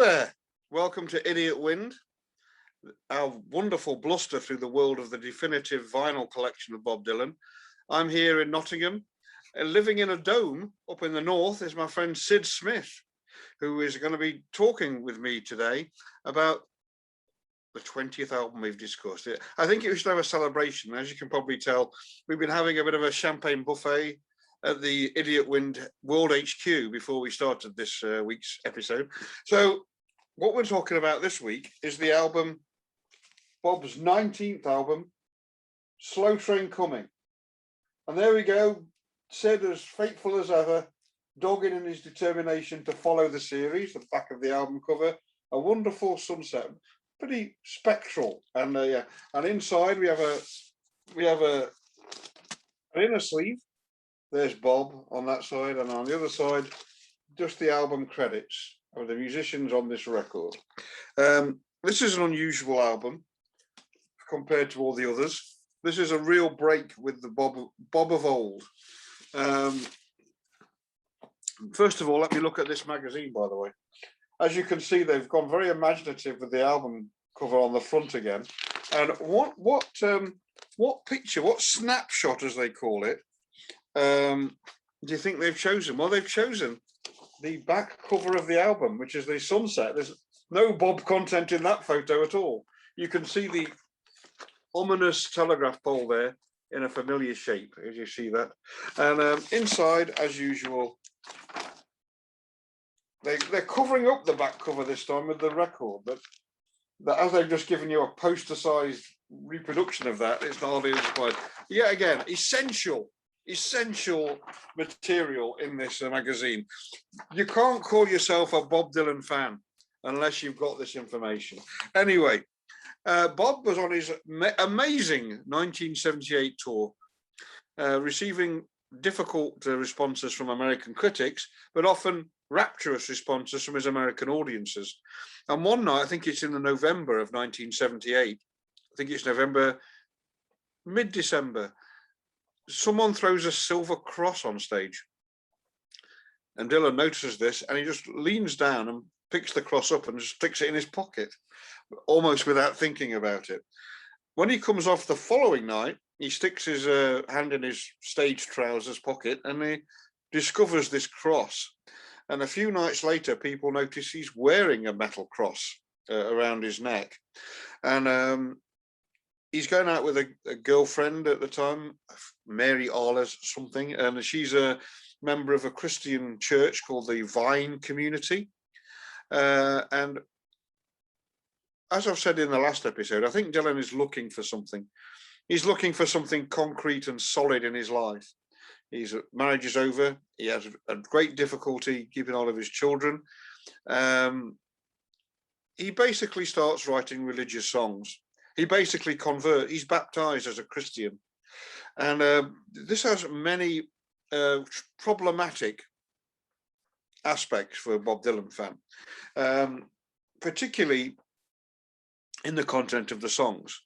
there, welcome to Idiot Wind, our wonderful bluster through the world of the definitive vinyl collection of Bob Dylan. I'm here in Nottingham, living in a dome up in the north is my friend Sid Smith, who is going to be talking with me today about the 20th album we've discussed. I think it was to have a celebration. As you can probably tell, we've been having a bit of a champagne buffet at the Idiot Wind World HQ before we started this week's episode. So what we're talking about this week is the album, Bob's 19th album, Slow Train Coming. And there we go, Sid as faithful as ever, dogged in his determination to follow the series, the back of the album cover, a wonderful sunset, pretty spectral. And yeah, and inside we have an inner sleeve. There's Bob on that side, and on the other side, just the album credits of the musicians on this record. This is an unusual album compared to all the others. This is a real break with the Bob of old. First of all, let me look at this magazine, by the way. As you can see, they've gone very imaginative with the album cover on the front again. And what picture, what snapshot, as they call it, do you think they've chosen? Well, they've chosen the back cover of the album, which is the sunset. There's no Bob content in that photo at all. You can see the ominous telegraph pole there in a familiar shape, as you see that. And inside, as usual, they're covering up the back cover this time with the record, but as they've just given you a poster-sized reproduction of that, it's hardly inspired. Yet again, essential material in this magazine. You can't call yourself a Bob Dylan fan unless you've got this information. Anyway, Bob was on his amazing 1978 tour, receiving difficult responses from American critics, but often rapturous responses from his American audiences. And one night, I think it's in the November of 1978, I think it's November, mid-December, someone throws a silver cross on stage. And Dylan notices this, and he just leans down and picks the cross up and just sticks it in his pocket, almost without thinking about it. When he comes off the following night, he sticks his hand in his stage trousers pocket and he discovers this cross. And a few nights later, people notice he's wearing a metal cross around his neck. And he's going out with a girlfriend at the time, Mary Arles something, and she's a member of a Christian church called the Vine Community. And as I've said in the last episode, I think Dylan is looking for something. He's looking for something concrete and solid in his life. His marriage is over. He has a great difficulty keeping hold of his children. He basically starts writing religious songs. He basically converts. He's baptized as a Christian. And this has many problematic aspects for a Bob Dylan fan, particularly in the content of the songs.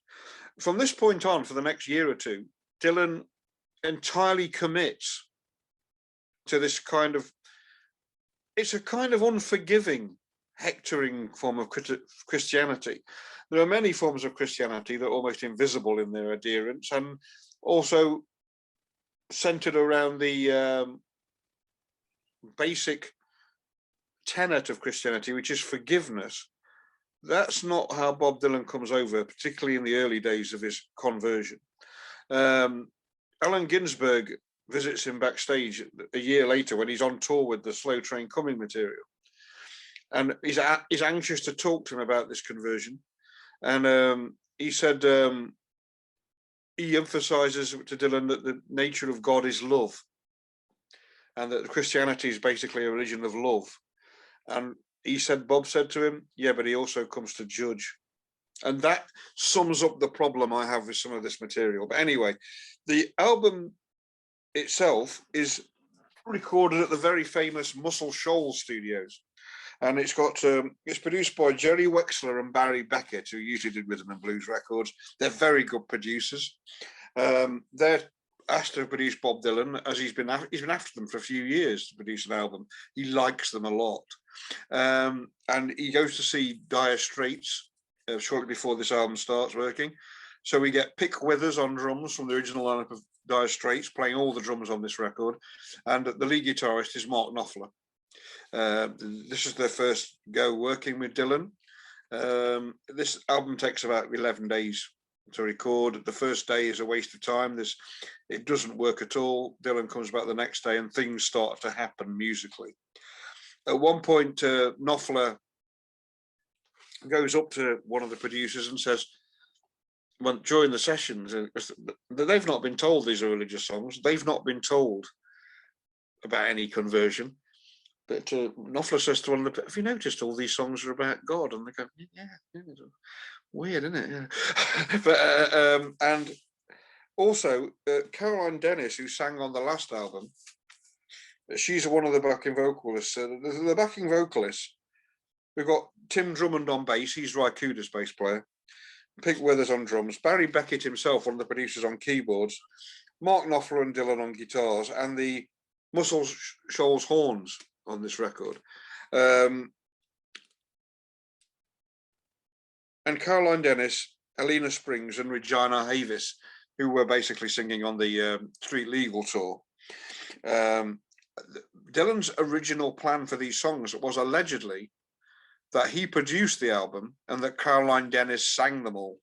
From this point on, for the next year or two, Dylan entirely commits to this kind of, it's a kind of unforgiving, hectoring form of Christianity. There are many forms of Christianity that are almost invisible in their adherence, and also centered around the basic tenet of Christianity, which is forgiveness. That's not how Bob Dylan comes over, particularly in the early days of his conversion. Allen Ginsberg visits him backstage a year later when he's on tour with the Slow Train Coming material. And he's anxious to talk to him about this conversion. And he said he emphasizes to Dylan that the nature of God is love, and that Christianity is basically a religion of love. And he said, Bob said to him, yeah, but he also comes to judge. And that sums up the problem I have with some of this material. But anyway, the album itself is recorded at the very famous Muscle Shoals Studios. And it's produced by Jerry Wexler and Barry Beckett, who usually did rhythm and blues records. They're very good producers. They're asked to produce Bob Dylan, as he's been after them for a few years to produce an album. He likes them a lot, and he goes to see Dire Straits shortly before this album starts working. So we get Pick Withers on drums from the original lineup of Dire Straits, playing all the drums on this record, and the lead guitarist is Mark Knopfler. This is their first go working with Dylan. This album takes about 11 days to record. The first day is a waste of time. It doesn't work at all. Dylan comes back the next day and things start to happen musically. At one point, Knopfler goes up to one of the producers and says, well, during the sessions, they've not been told these are religious songs. They've not been told about any conversion. But Knopfler says to one of them, have you noticed all these songs are about God? And they go, yeah, weird, isn't it? Yeah. But, and also, Caroline Dennis, who sang on the last album, she's one of the backing vocalists. The backing vocalists, we've got Tim Drummond on bass, he's Ry Cooder's bass player. Pick Withers on drums, Barry Beckett himself, one of the producers, on keyboards, Mark Knopfler and Dylan on guitars, and the Muscle Shoals horns on this record. And Caroline Dennis, Alina Springs and Regina Havis, who were basically singing on the Street Legal tour. Dylan's original plan for these songs was allegedly that he produced the album and that Caroline Dennis sang them all.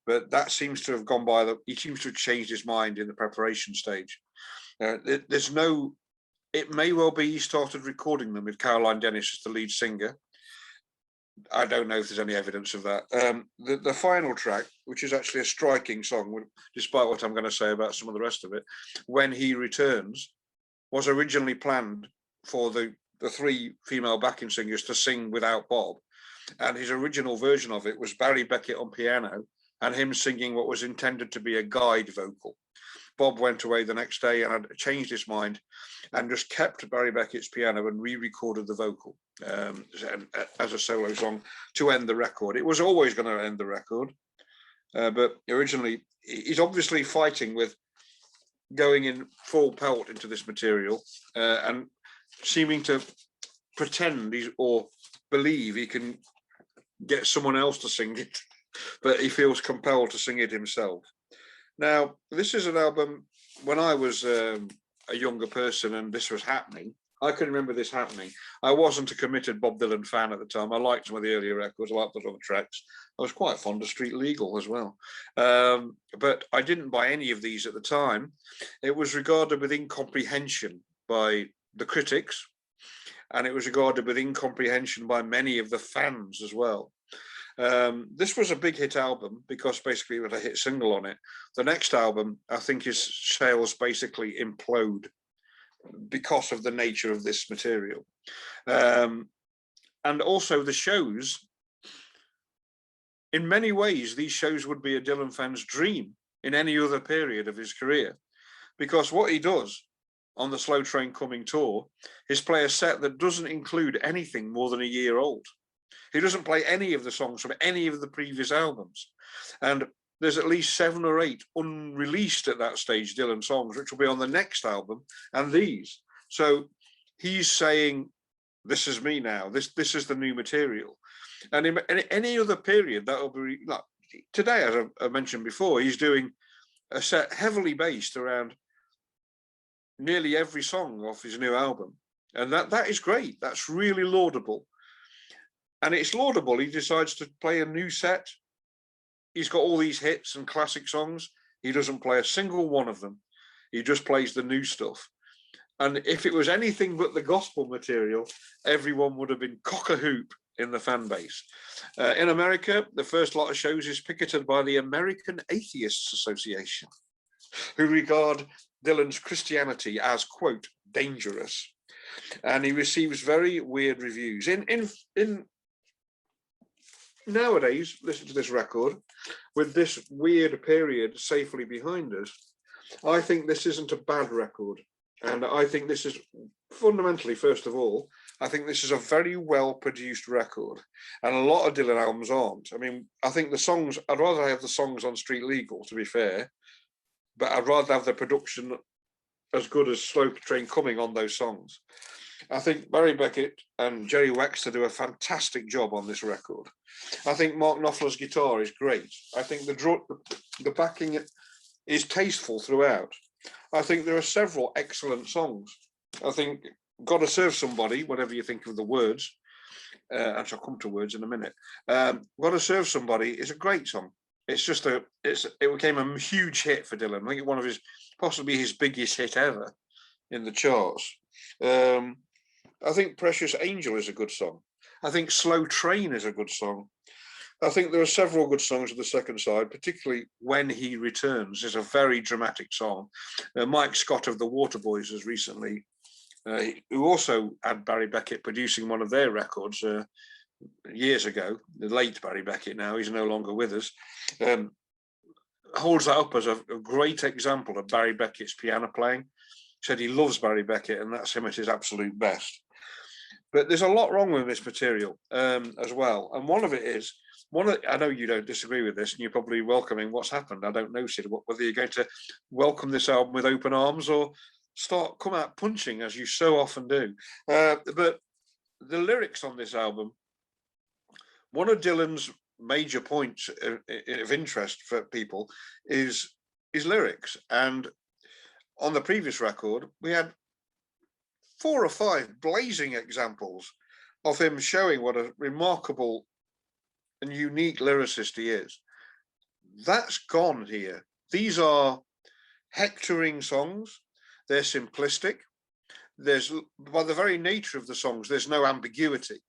But that seems to have gone by. He seems to have changed his mind in the preparation stage. There's no, it may well be he started recording them with Caroline Dennis as the lead singer. I don't know if there's any evidence of that. The final track, which is actually a striking song, despite what I'm going to say about some of the rest of it, When He Returns, was originally planned for the three female backing singers to sing without Bob. And his original version of it was Barry Beckett on piano and him singing what was intended to be a guide vocal. Bob went away the next day and had changed his mind and just kept Barry Beckett's piano and re-recorded the vocal as a solo song to end the record. It was always going to end the record, but originally he's obviously fighting with going in full pelt into this material and seeming to pretend or believe he can get someone else to sing it, but he feels compelled to sing it himself. Now, this is an album, when I was a younger person and this was happening, I can remember this happening. I wasn't a committed Bob Dylan fan at the time. I liked some of the earlier records, I liked the other tracks. I was quite fond of Street Legal as well. But I didn't buy any of these at the time. It was regarded with incomprehension by the critics, and it was regarded with incomprehension by many of the fans as well. This was a big hit album because basically it was a hit single on it. The next album, I think his sales basically implode because of the nature of this material. And also the shows, in many ways, these shows would be a Dylan fan's dream in any other period of his career, because what he does on the Slow Train Coming tour is play a set that doesn't include anything more than a year old. He doesn't play any of the songs from any of the previous albums. And there's at least 7 or 8 unreleased at that stage Dylan songs, which will be on the next album and these. So he's saying, this is me now, this is the new material. And in any other period, that will be, like today, as I mentioned before, he's doing a set heavily based around nearly every song off his new album. And that is great. That's really laudable. And it's laudable. He decides to play a new set. He's got all these hits and classic songs. He doesn't play a single one of them. He just plays the new stuff. And if it was anything but the gospel material, everyone would have been cock-a-hoop in the fan base. In America, the first lot of shows is picketed by the American Atheists Association, who regard Dylan's Christianity as, quote, dangerous. And he receives very weird reviews. In nowadays, listen to this record, with this weird period safely behind us, I think this isn't a bad record. And I think this is fundamentally, first of all, I think this is a very well-produced record. And a lot of Dylan albums aren't. I mean, I think the songs, I'd rather have the songs on Street Legal, to be fair, but I'd rather have the production as good as Slow Train Coming on those songs. I think Barry Beckett and Jerry Wexler do a fantastic job on this record. I think Mark Knopfler's guitar is great. I think the backing is tasteful throughout. I think there are several excellent songs. I think Gotta Serve Somebody, whatever you think of the words, and I'll come to words in a minute. Gotta Serve Somebody is a great song. It's just it became a huge hit for Dylan. I think one of possibly his biggest hit ever in the charts. I think Precious Angel is a good song. I think Slow Train is a good song. I think there are several good songs on the second side, particularly When He Returns is a very dramatic song. Mike Scott of the Waterboys has recently, who also had Barry Beckett producing one of their records years ago, the late Barry Beckett now, he's no longer with us, holds that up as a great example of Barry Beckett's piano playing. Said he loves Barry Beckett and that's him at his absolute best. But there's a lot wrong with this material as well. And one of it is, I know you don't disagree with this and you're probably welcoming what's happened. I don't know, Sid, whether you're going to welcome this album with open arms or come out punching as you so often do. But the lyrics on this album, one of Dylan's major points of interest for people is lyrics. And on the previous record, we had 4 or 5 blazing examples of him showing what a remarkable and unique lyricist he is. That's gone here. These are hectoring songs. They're simplistic. By the very nature of the songs, there's no ambiguity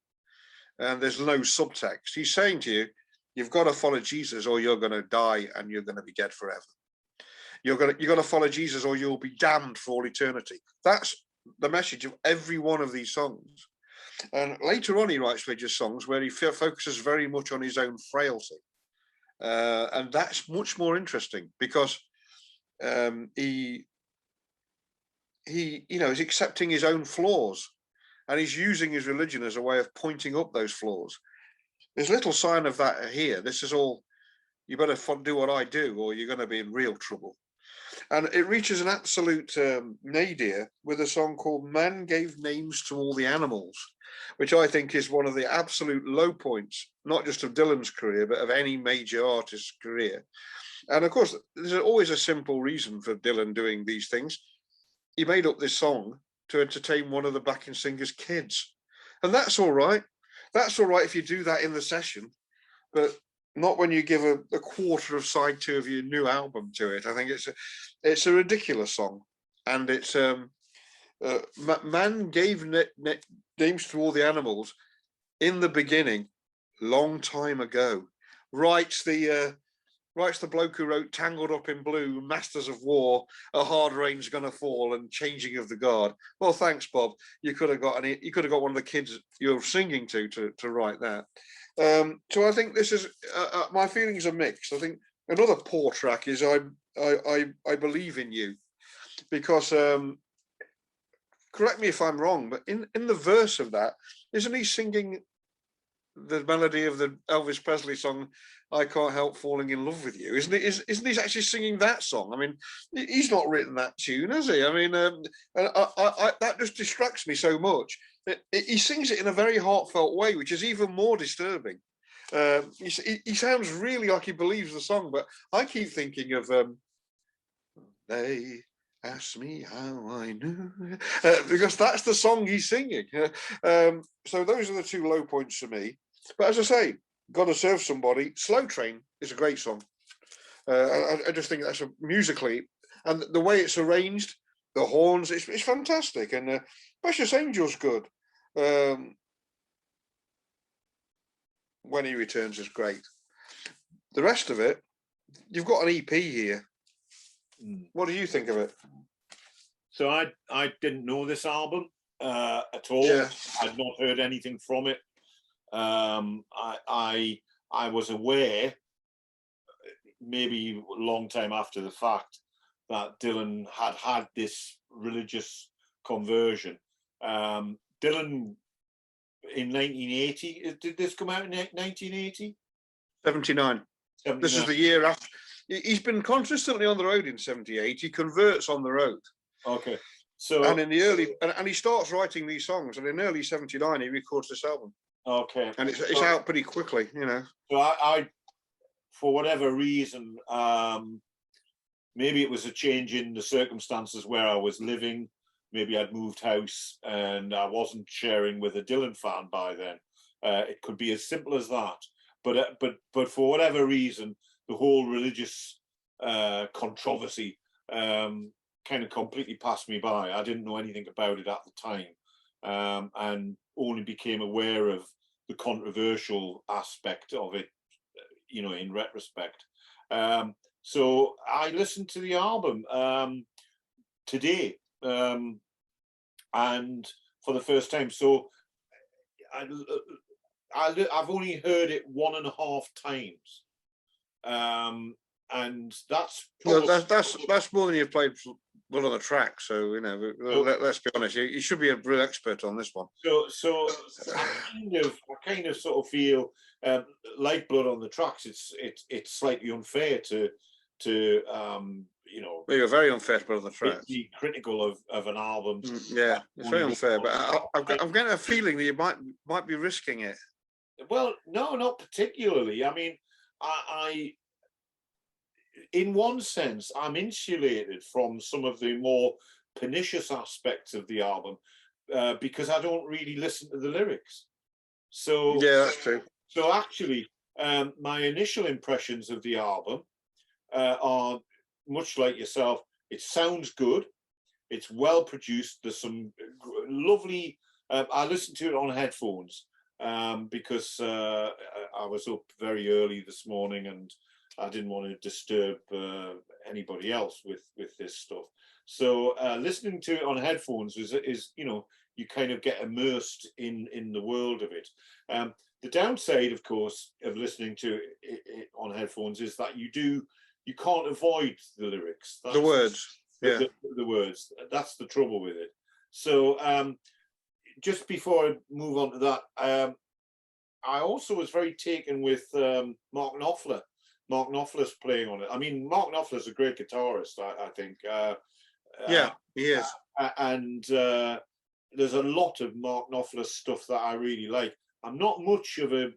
and there's no subtext. He's saying to you, you've got to follow Jesus or you're going to die and you're going to be dead forever. You're going to follow Jesus or you'll be damned for all eternity. That's the message of every one of these songs. And later on, he writes religious songs where he focuses very much on his own frailty. And that's much more interesting because he's accepting his own flaws and he's using his religion as a way of pointing up those flaws. There's little sign of that here. This is all, you better do what I do or you're going to be in real trouble. And it reaches an absolute nadir with a song called Man Gave Names to All the Animals, which I think is one of the absolute low points, not just of Dylan's career, but of any major artist's career. And of course, there's always a simple reason for Dylan doing these things. He made up this song to entertain one of the backing singer's kids. And that's all right. That's all right if you do that in the session, but not when you give a quarter of side 2 of your new album to it. I think it's a ridiculous song. And it's Man gave names to all the animals in the beginning, long time ago. Writes the bloke who wrote Tangled Up in Blue, Masters of War, A Hard Rain's Gonna Fall, and Changing of the Guard. Well, thanks, Bob. You could have got one of the kids you're singing to write that. So I think this is my feelings are mixed. I think another poor track is I Believe in You, because correct me if I'm wrong, but in the verse of that, isn't he singing the melody of the Elvis Presley song I Can't Help Falling in Love with You? Isn't he actually singing that song? I mean, he's not written that tune, has he? I mean, that just distracts me so much. He sings it in a very heartfelt way, which is even more disturbing. He sounds really like he believes the song, but I keep thinking of they asked me how I knew, because that's the song he's singing. So those are the 2 low points for me. But as I say, Gotta Serve Somebody, Slow Train is a great song. I just think that's musically, and the way it's arranged, the horns, it's fantastic. And Precious Angel's good. When He Returns is great. The rest of it, you've got an EP here. What do you think of it? So I didn't know this album at all. Yeah. I'd not heard anything from it. I was aware, maybe a long time after the fact, that Dylan had this religious conversion. Dylan in 1980, did this come out in 1980? 79. This is the year after. He's been consistently on the road in '78. He converts on the road. Okay. So and in the early and he starts writing these songs, and in early '79 he records this album. Okay. And it's out pretty quickly, you know. So I for whatever reason, maybe it was a change in the circumstances where I was living. Maybe I'd moved house and I wasn't sharing with a Dylan fan by then. It could be as simple as that. But for whatever reason, the whole religious controversy kind of completely passed me by. I didn't know anything about it at the time, and only became aware of the controversial aspect of it, you know, in retrospect. So I listened to the album today, and for the first time. So I've only heard it 1.5 times, and that's that's more than you've played Blood on the Track. So you know, let's be honest. You should be a real expert on this one. So I kind of sort of feel like Blood on the Tracks. It's slightly unfair to you know. Well, you're very unfair to Blood on the Tracks. Be critical of an album. Yeah, it's very unfair. But I'm getting a feeling that you might be risking it. Well, no, not particularly. I mean, I in one sense, I'm insulated from some of the more pernicious aspects of the album because I don't really listen to the lyrics. So yeah, that's true. So actually, my initial impressions of the album are much like yourself. It sounds good. It's well produced. There's some lovely. I listened to it on headphones because I was up very early this morning and I didn't want to disturb anybody else with this stuff. So listening to it on headphones is you know, you kind of get immersed in the world of it. The downside, of course, of listening to it on headphones is that you can't avoid the lyrics. The words. Yeah. The words. That's the trouble with it. So just before I move on to that, I also was very taken with Mark Knopfler. Mark Knopfler's playing on it. I mean, Mark Knopfler's a great guitarist, I think. Yeah, he is. And there's a lot of Mark Knopfler stuff that I really like. I'm not much of a,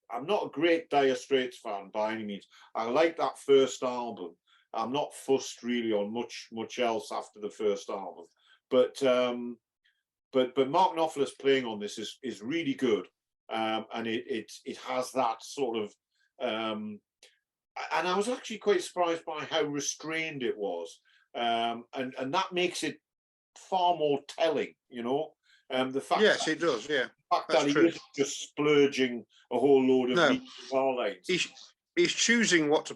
I'm not a great Dire Straits fan by any means. I like that first album. I'm not fussed really on much else after the first album. But Mark Knopfler's playing on this is really good, and it has that sort of. And I was actually quite surprised by how restrained it was, and that makes it far more telling, you know. The fact yes, it does. Yeah, the fact that he isn't just splurging a whole load of guitar lines. He's choosing what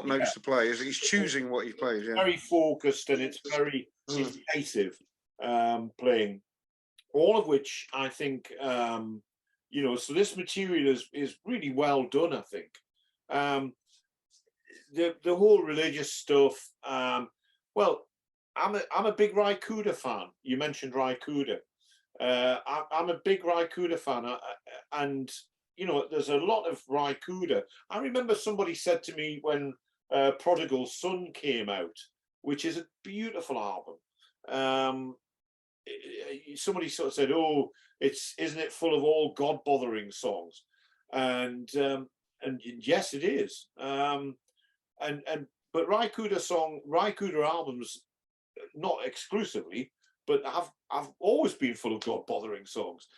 notes to play. He's choosing what he plays. Yeah, very focused, and it's very incisive playing. All of which I think, you know. So this material is really well done. I think. The whole religious stuff. Well, I'm a big Ry Cooder fan. You mentioned Ry Cooder. I'm a big Ry Cooder fan, and you know, there's a lot of Ry Cooder. I remember somebody said to me when Prodigal Son came out, which is a beautiful album. Somebody sort of said, "Oh, isn't it full of all God bothering songs?" And yes, it is. But Ry Cooder albums, not exclusively, but have always been full of God bothering songs.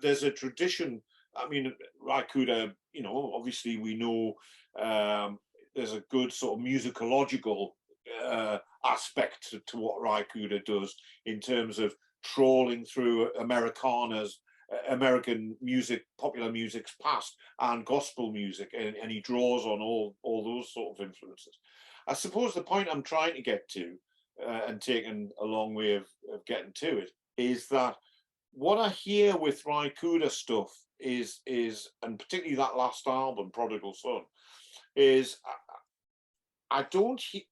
There's a tradition. I mean, Ry Cooder, you know, obviously we know there's a good sort of musicological aspect to what Ry Cooder does in terms of trawling through American music, popular music's past, and gospel music, and he draws on all those sort of influences. I suppose the point I'm trying to get to, and taking a long way of getting to it, is that what I hear with Ry Cooder stuff is, and particularly that last album, Prodigal Son, is I don't hear.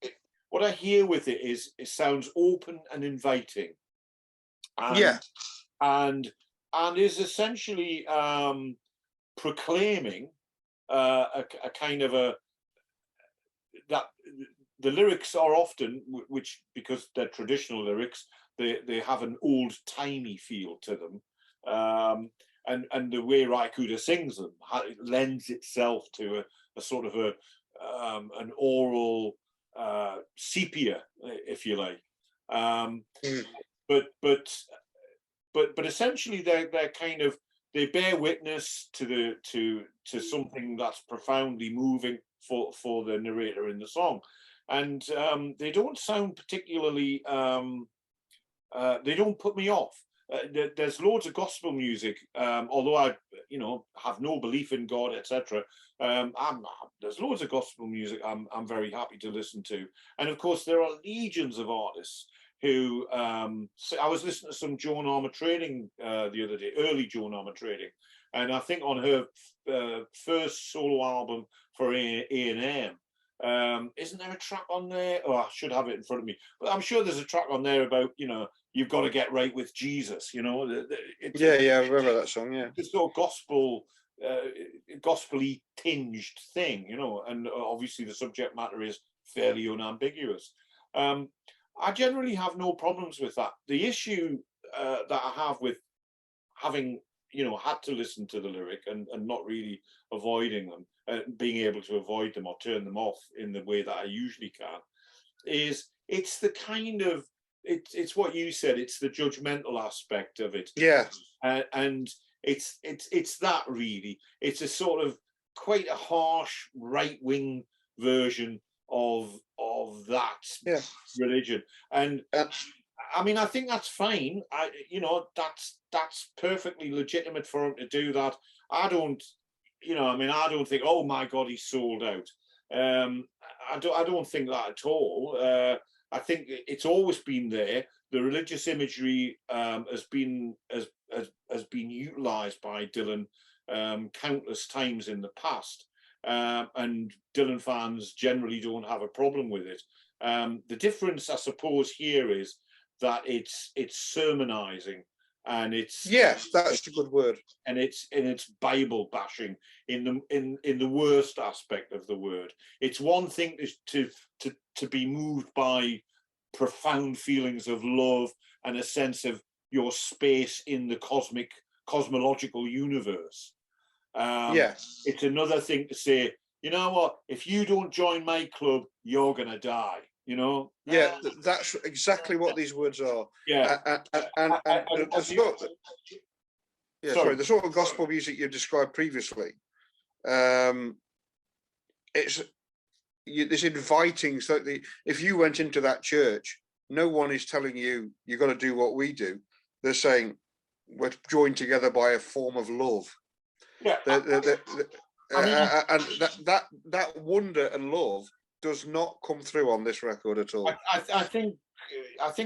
What I hear with it is it sounds open and inviting, and is essentially proclaiming a kind of that the lyrics are often, which because they're traditional lyrics, they have an old-timey feel to them. And the way Raikuda sings them lends itself to a sort of an oral sepia, if you like. But essentially they're kind of, they bear witness to something that's profoundly moving for the narrator in the song, and they don't sound particularly they don't put me off. There's loads of gospel music, although I, have no belief in God, etc. There's loads of gospel music I'm very happy to listen to, and of course there are legions of artists who I was listening to some Joan Armatrading the other day, early Joan Armatrading, and I think on her first solo album for A&M, isn't there a track on there? Oh, I should have it in front of me, but I'm sure there's a track on there about, you've got to get right with Jesus, yeah, I remember that song. Yeah, it's sort of gospel, gospel-y tinged thing, and obviously the subject matter is fairly unambiguous. I generally have no problems with that. The issue that I have with having, had to listen to the lyric and not really avoiding them, being able to avoid them or turn them off in the way that I usually can, is it's the kind of, it's what you said, it's the judgmental aspect of it. Yeah. And it's that really, it's a sort of quite a harsh right-wing version of that religion. And I mean, I think that's fine. That's perfectly legitimate for him to do that. I don't think, oh my God, he's sold out. I don't think that at all. I think it's always been there. The religious imagery has been utilised by Dylan countless times in the past, and Dylan fans generally don't have a problem with it. The difference, I suppose, here is that it's sermonizing, and it's, yes, that's a good word, and it's Bible bashing in the worst aspect of the word. It's one thing to be moved by profound feelings of love and a sense of your space in the cosmological universe. It's another thing to say, you know what, if you don't join my club, you're gonna die. Yeah, that's exactly what these words are. Yeah, the sort of gospel music you described previously, it's this inviting. So if you went into that church, no one is telling you you've got to do what we do. They're saying we're joined together by a form of love. Yeah, and that wonder and love does not come through on this record at all. I think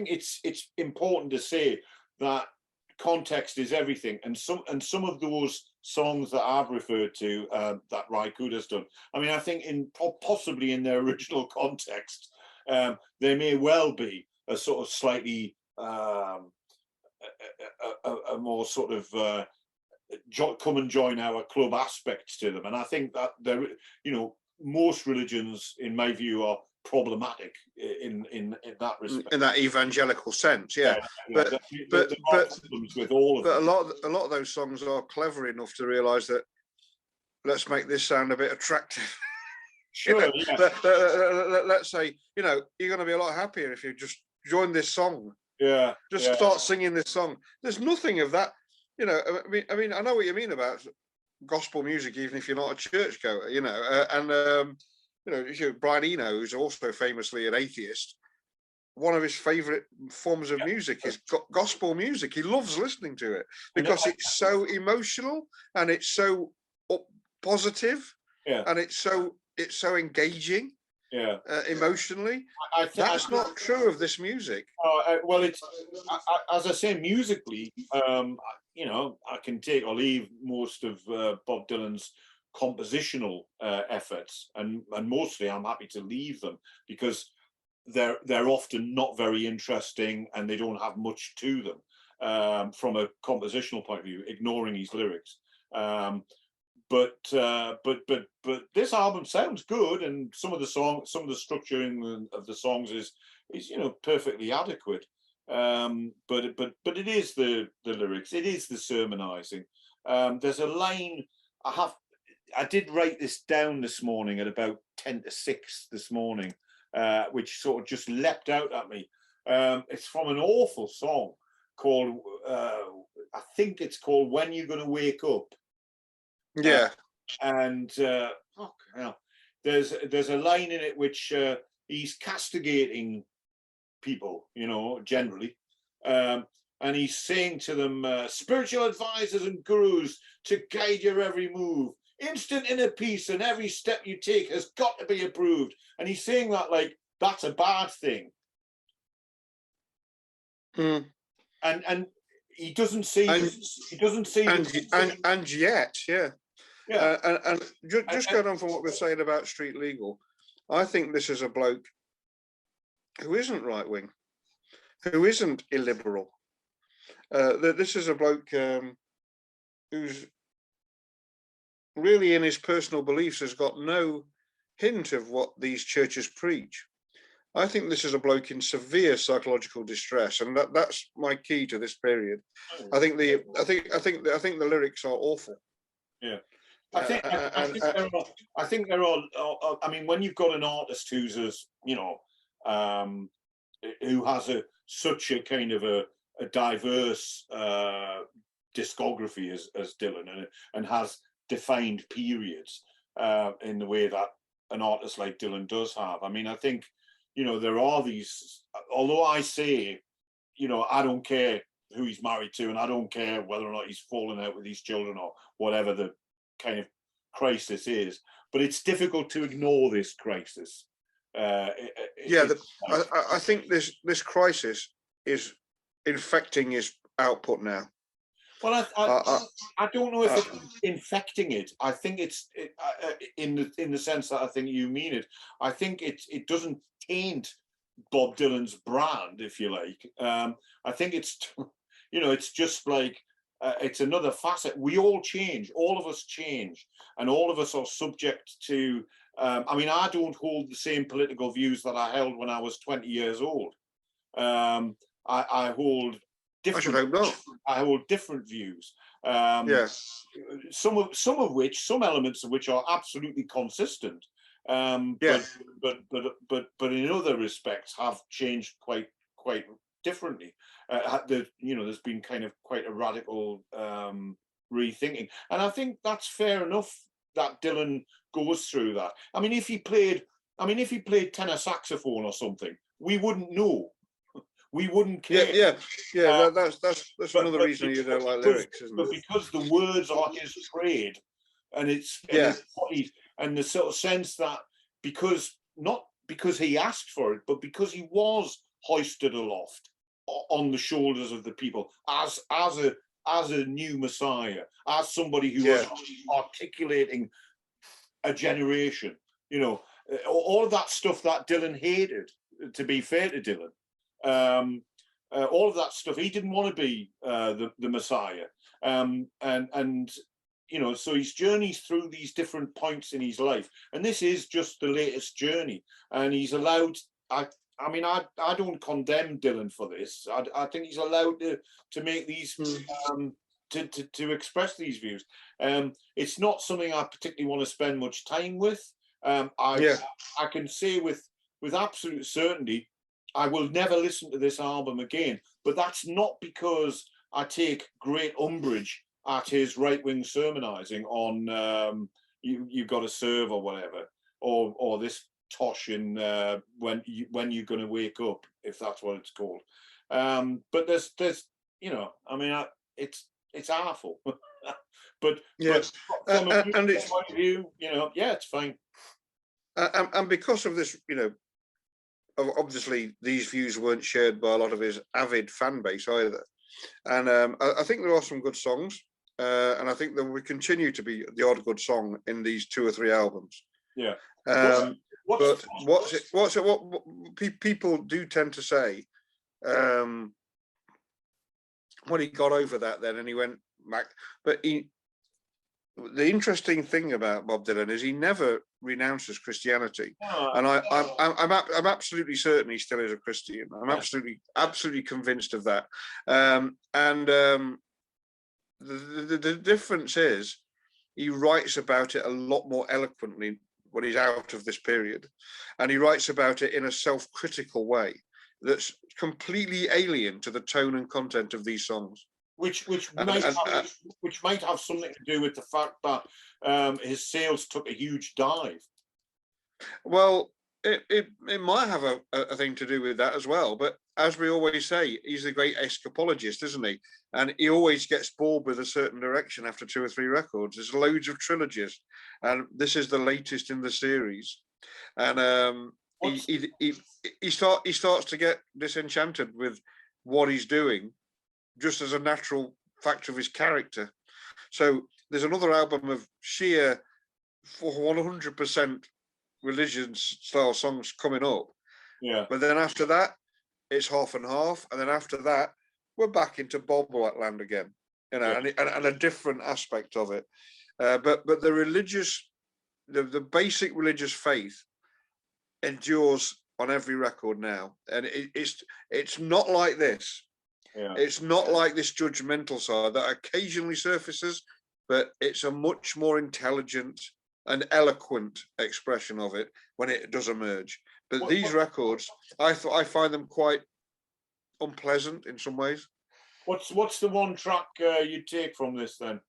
it's important to say that context is everything, and some of those songs that I've referred to that Raikuda's done, I mean, I think possibly in their original context, they may well be a sort of slightly a more sort of come and join our club aspects to them, and I think that there, most religions, in my view, are problematic in that respect. In that evangelical sense, yeah. But with all of them. a lot of those songs are clever enough to realise that let's make this sound a bit attractive. Sure. Let's say, you're going to be a lot happier if you just join this song. Yeah. Just start singing this song. There's nothing of that. I mean, I know what you mean about gospel music, even if you're not a churchgoer, Brian Eno, who's also famously an atheist, one of his favorite forms of music is gospel music. He loves listening to it because it's so emotional and it's so positive, and it's so engaging, emotionally. That's not true of this music. Well, it's as I say, musically, I can take or leave most of Bob Dylan's compositional efforts, and mostly I'm happy to leave them because they're often not very interesting and they don't have much to them from a compositional point of view, ignoring his lyrics. but this album sounds good, and some of the structuring of the songs is perfectly adequate. But it is the lyrics, it is the sermonizing. There's a line I did write this down this morning at about 10 to 6 this morning, which sort of just leapt out at me. It's from an awful song called, I think it's called "When You're Gonna Wake Up." Yeah. Fuck hell. There's a line in it which he's castigating people, generally. And he's saying to them, spiritual advisors and gurus to guide your every move. Instant inner peace, and every step you take has got to be approved. And he's saying that like that's a bad thing. And he doesn't see. And yet, yeah. And just going on from what we're saying about street legal, I think this is a bloke who isn't right wing, who isn't illiberal. This is a bloke who's really, in his personal beliefs, has got no hint of what these churches preach. I think this is a bloke in severe psychological distress, and that's my key to this period. I think the lyrics are awful. Yeah. I think there are. I mean, when you've got an artist who's who has such a kind of a diverse discography as Dylan, and has defined periods in the way that an artist like Dylan does have. I mean, I think there are these. Although I say, I don't care who he's married to, and I don't care whether or not he's fallen out with his children or whatever the kind of crisis is, but it's difficult to ignore this crisis. I think this crisis is infecting his output now. Well, I don't know if it's infecting it. I think it's in the sense that I think you mean it. I think it doesn't taint Bob Dylan's brand, if you like. I think it's it's just like it's another facet. We all change. All of us change, and all of us are subject to. I mean, I don't hold the same political views that I held when I was 20 years old. I hold different. I hold different views. Yes. Some elements of which are absolutely consistent. But in other respects have changed quite differently. There's been kind of quite a radical rethinking, and I think that's fair enough that Dylan goes through that. I mean, if he played tenor saxophone or something, we wouldn't know. We wouldn't care. That's another reason you don't like lyrics, isn't it? But because the words are his trade, and it's and the sort of sense that not because he asked for it, but because he was hoisted aloft on the shoulders of the people as a new Messiah, as somebody who was articulating a generation. All of that stuff that Dylan hated. To be fair to Dylan. All of that stuff, he didn't want to be the Messiah, and so his journeys through these different points in his life, and this is just the latest journey, and he's allowed. I don't condemn Dylan for this. I think he's allowed to make these to express these views. It's not something I particularly want to spend much time with. I can say with absolute certainty, I will never listen to this album again, but that's not because I take great umbrage at his right-wing sermonizing on you've got to serve or whatever, or this tosh in when you're going to wake up, if that's what it's called. But there's it's awful. but from a point of view, it's fine. And because of this, obviously these views weren't shared by a lot of his avid fan base either, and I think there are some good songs, and I think there will continue to be the odd good song in these 2 or 3 albums. But what people do tend to say, when he got over that then and he went back, but the interesting thing about Bob Dylan is he never renounces Christianity, Oh, and I'm absolutely certain he still is a Christian. I'm absolutely convinced of that. The difference is he writes about it a lot more eloquently when he's out of this period, and he writes about it in a self-critical way that's completely alien to the tone and content of these songs. which And, might have something to do with the fact that his sales took a huge dive. well, it might have a thing to do with that as well. But as we always say, he's a great escapologist, isn't he? And he always gets bored with a certain direction after 2 or 3 records. There's loads of trilogies, and this is the latest in the series. And he starts to get disenchanted with what he's doing, just as a natural factor of his character. So there's another album of sheer 100% religion style songs coming up. Yeah. But then after that, it's half and half. And then after that, we're back into Bob Whiteland again, you know, yeah. and a different aspect of it. But the religious, the basic religious faith endures on every record now. And it's not like this. Yeah. It's not like this judgmental side that occasionally surfaces, but it's a much more intelligent and eloquent expression of it when it does emerge. But these records, I find them quite unpleasant in some ways. What's the one track you take from this then?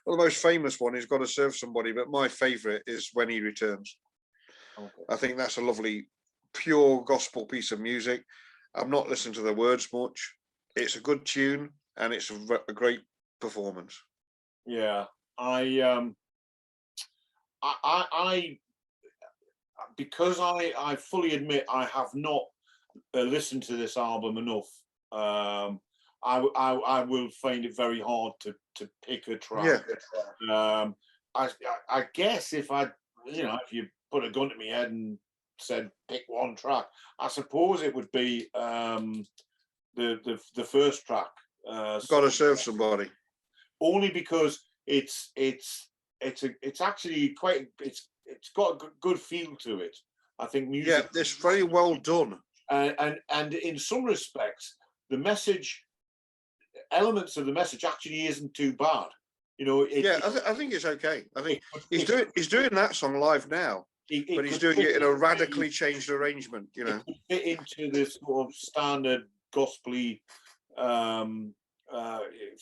Well, the most famous one is "Gotta Serve Somebody," but my favourite is "When He Returns." Okay. I think that's a lovely, pure gospel piece of music. I'm not listening to the words much. It's a good tune and it's a great performance. Yeah, I because I fully admit I have not listened to this album enough. I will find it very hard to pick a track. Yeah. I guess if if you put a gun to my head and said pick one track, I suppose it would be the first track. Gotta Serve Somebody. Only because it's actually quite it's got a good feel to it. I think music. Yeah, it's very well done. And in some respects, the message, elements of the message actually isn't too bad. You know. I think it's okay. I think he's doing that song live now. But he's doing it in a radically changed arrangement, you know. It fit into this sort of standard gospel-y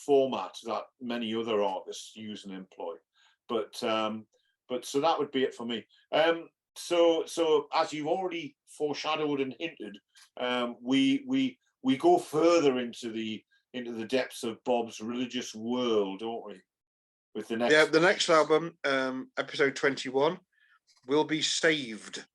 format that many other artists use and employ. But so that would be it for me. So as you've already foreshadowed and hinted, we go further into the depths of Bob's religious world, don't we? With the next the next album, episode 21. Will be Saved.